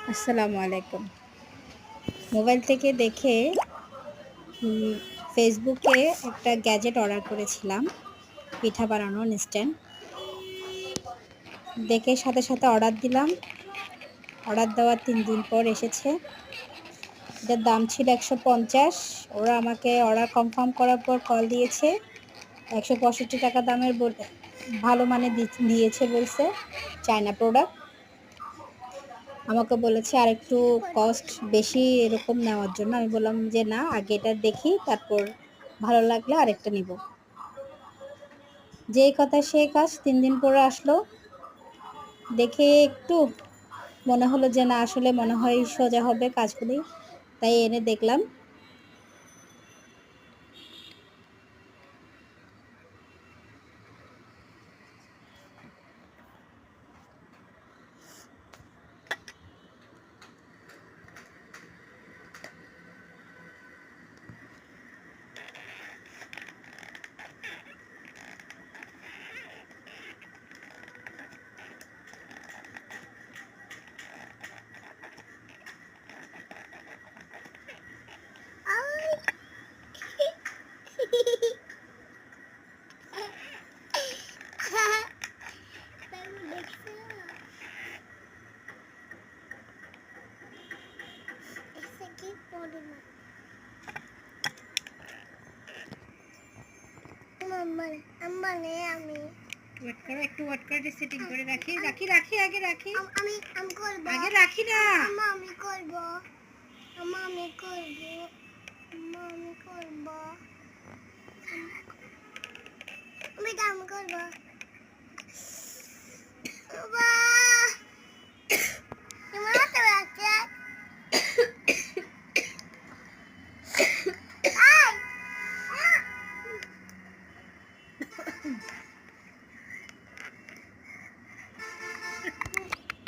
আসসালামু আলাইকুম। মোবাইল থেকে দেখে উম ফেসবুকে একটা গ্যাজেট অর্ডার করেছিলাম। পিঠা বানানোর ইনস্ট্যান্ট। দেখে সাথে অর্ডার দিলাম। অর্ডার দেওয়ার ৩ দিন পর এসেছে। এটার দাম ছিল ১৫০। ওরা আমাকে অর্ডার কনফার্ম করার পর কল দিয়েছে। ৳১৬৫ দামের ভালো মানের দিয়েছে বলছে। China product. আমাকে বলেছে আরেকটু কস্ট বেশি এরকম নেওয়ার জন্য। আমি বললাম যে, "না, আগে এটা দেখি, তারপর ভালো লাগলে আরেকটা নিবো।" যেই কথা সেই কাজ। ৩ দিন পরে আসলো। দেখে একটু মনে হলো যে, না আসলে মনে হয় সোজা হবে কাজগুলি। তাই এনে দেখলাম। ওয়েট করো, একটু ওয়েট করে সেটিং করে রাখি আগে রাখি। আমি করব। আগে রাখি না। আমি করব। আমি করব। আমি করব। আমি করব। বাহ! তোমার তো আছে। আই!